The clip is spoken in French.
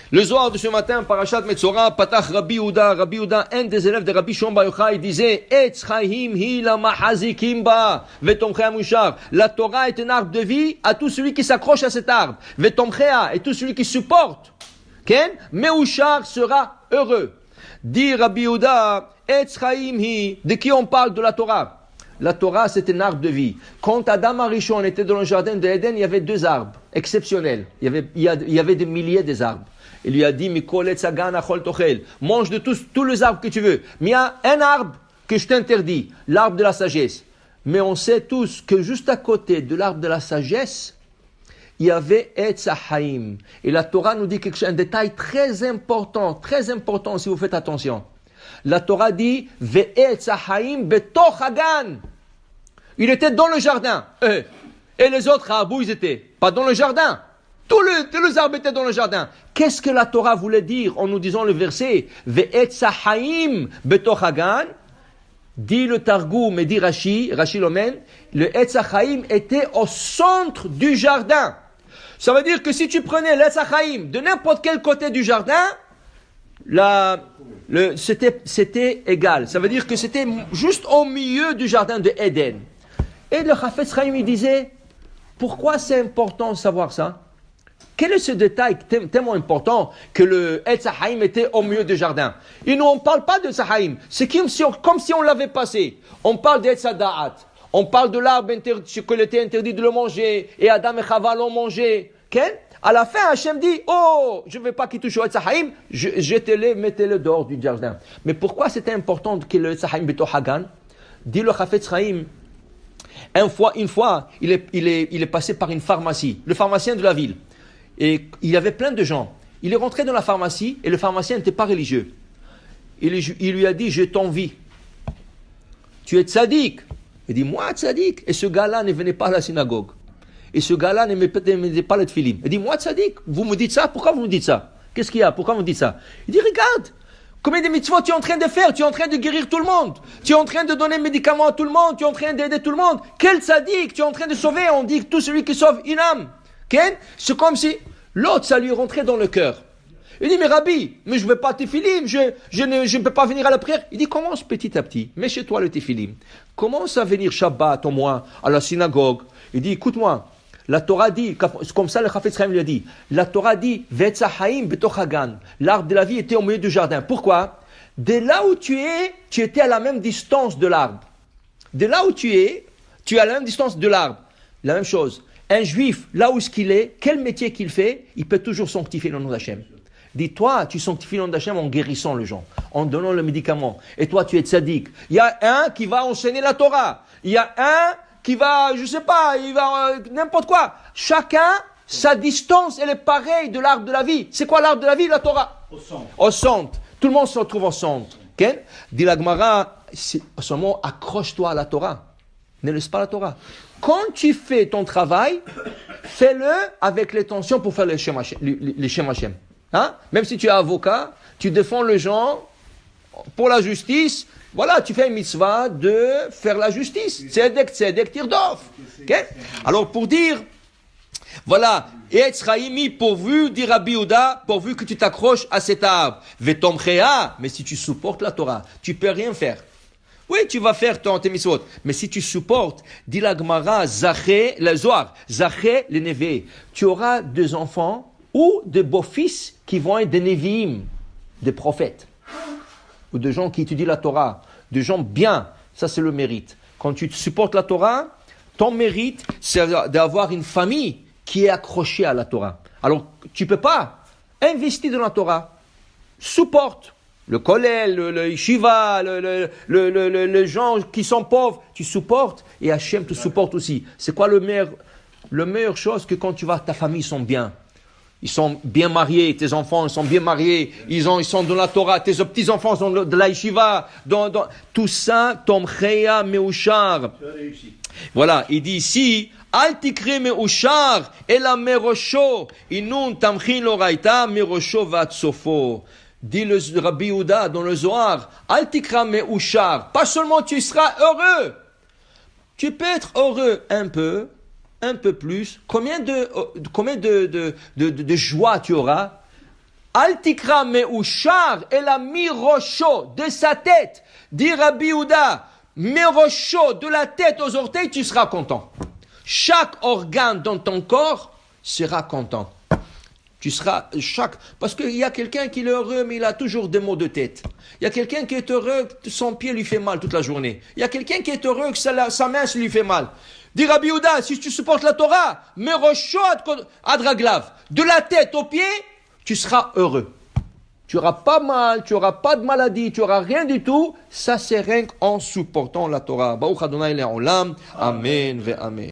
Le Zohar de ce matin, Parashat Metzora, Patach Rabbi Yehuda, un des élèves de Rabbi Shimon Bar Yochai, disait, Etz Chaim hi la mahazikim ba, vetomchea mushar. La Torah est un arbre de vie à tout celui qui s'accroche à cet arbre. Vetomchea, et tout celui qui supporte. Ken, meushar sera heureux. Dit Rabbi Yehuda, Etz Chaim hi, de qui on parle de la Torah? La Torah, c'est un arbre de vie. Quand Adam Arishon était dans le jardin de Éden, il y avait 2 arbres exceptionnels. Il y avait des milliers d'arbres. Il lui a dit, mange de tous les arbres que tu veux. Mais il y a un arbre que je t'interdis, l'arbre de la sagesse. Mais on sait tous que juste à côté de l'arbre de la sagesse, il y avait Etz Haïm. Et la Torah nous dit un détail très important si vous faites attention. La Torah dit, Ve'etz Haïm betoch hagan. Il était dans le jardin. Et les autres arbres, ils étaient pas dans le jardin. Tous les arbres étaient dans le jardin. Qu'est-ce que la Torah voulait dire en nous disant le verset Ve'etz Haïm betoch hagan? Dit le Targum et dit Rashi l'Omen, le Etz Haïm était au centre du jardin. Ça veut dire que si tu prenais l'Etz Haïm de n'importe quel côté du jardin, c'était égal. Ça veut dire que c'était juste au milieu du jardin de Éden. Et le Chafetz Chaim, il disait, pourquoi c'est important de savoir ça? Quel est ce détail tellement important que le Etz Haïm était au milieu du jardin? Et nous, on ne parle pas de Etz Haïm. C'est comme si on l'avait passé. On parle d'Etz Da'at. On parle de l'arbre qu'il était interdit de le manger. Et Adam et Chava l'ont mangé. Okay? À la fin, Hachem dit, je ne veux pas qu'il touche au Etz Haïm. Jetez-le, mettez-le dehors du jardin. Mais pourquoi c'était important que le Etz Haïm betoch hagan? Dit le Chafetz Chaim. Une fois, il est passé par une pharmacie. Le pharmacien de la ville. Et il y avait plein de gens. Il est rentré dans la pharmacie et le pharmacien n'était pas religieux. Il lui a dit, je t'envie. Tu es tzaddik. Il dit, moi tzaddik. Et ce gars-là ne venait pas à la synagogue. Et ce gars-là ne mettait pas le tfilim. Il dit, moi tzaddik, vous me dites ça? Pourquoi vous me dites ça? Qu'est-ce qu'il y a? Pourquoi vous me dites ça? Il dit, regarde, combien de mitzvot tu es en train de faire? Tu es en train de guérir tout le monde. Tu es en train de donner médicaments à tout le monde. Tu es en train d'aider tout le monde. Quel tzaddik? Tu es en train de sauver. On dit, tout celui qui sauve une âme. C'est comme si l'autre, ça lui rentrait dans le cœur. Il dit, mais Rabbi, mais je ne veux pas tefillim, je ne peux pas venir à la prière. Il dit, commence petit à petit, mets chez toi le tefillim. Commence à venir Shabbat au moins à la synagogue. Il dit, écoute-moi, la Torah dit, comme ça le Chafetz Chaim lui a dit, la Torah dit, Ve'etz Haïm betoch hagan. L'arbre de la vie était au milieu du jardin. Pourquoi? De là où tu étais à la même distance de l'arbre. De là où tu es à la même distance de l'arbre. La même chose. Un juif, là où est-ce qu'il est, quel métier qu'il fait, il peut toujours sanctifier le nom d'Hachem. Dis-toi, tu sanctifies le nom d'Hachem en guérissant les gens, en donnant le médicament. Et toi, tu es tzaddik. Il y a un qui va enseigner la Torah. Il y a un qui va, il va n'importe quoi. Chacun, sa distance, elle est pareille de l'arbre de la vie. C'est quoi l'arbre de la vie? La Torah. Au centre. Tout le monde se retrouve au centre. Okay? Dit la Gemara, seulement accroche-toi à la Torah. Ne laisse pas la Torah. Quand tu fais ton travail, fais-le avec l'intention pour faire les Shem Hashem. Hein? Même si tu es avocat, tu défends les gens pour la justice. Voilà, tu fais une mitzvah de faire la justice. Tzedek, tirdof. Okay? Alors pour dire, voilà, Etz Chaïmi pourvu, dit Rabbi Yehuda, pourvu que tu t'accroches à cet arbre. Vetomchea, mais si tu supportes la Torah, tu peux rien faire. Oui, tu vas faire tes mitzvot. Mais si tu supportes, dit la Gemara, Zaché, le Zohar, Zaché, le Nevé, tu auras 2 enfants ou des beaux-fils qui vont être des Nevi'im, des prophètes, ou des gens qui étudient la Torah, des gens bien. Ça, c'est le mérite. Quand tu supportes la Torah, ton mérite, c'est d'avoir une famille qui est accrochée à la Torah. Alors, tu peux pas investir dans la Torah. Supporte. Le kollel, le yeshiva, les gens qui sont pauvres, tu supportes et Hachem te supporte aussi. C'est quoi le meilleure chose que quand tu vois ta famille sont bien? Ils sont bien mariés, tes enfants sont bien mariés, ils sont dans la Torah, tes petits-enfants sont de la yeshiva, tout ça, tomcheya meushar. Voilà, il dit ici, al tikre meushar, ela merosho, inun tamchin loraita, merosho vatsofo. Dit le Rabbi Yehuda dans le Zohar, al tikra meushar, pas seulement tu seras heureux, tu peux être heureux un peu plus. Combien de joie tu auras Altikra meushar ela mirosho, de sa tête. Dit Rabbi Yehuda, mirosho, de la tête aux orteils, tu seras content. Chaque organe dans ton corps sera content. Tu seras parce qu'il y a quelqu'un qui est heureux, mais il a toujours des maux de tête. Il y a quelqu'un qui est heureux, que son pied lui fait mal toute la journée. Il y a quelqu'un qui est heureux, que sa main lui fait mal. Dis Rabbi Yehuda, si tu supportes la Torah, merosho adraglav, de la tête aux pieds, tu seras heureux. Tu n'auras pas mal, tu n'auras pas de maladie, tu n'auras rien du tout. Ça, c'est rien qu'en supportant la Torah. Baruch Adonai le'olam. Amen ve amen.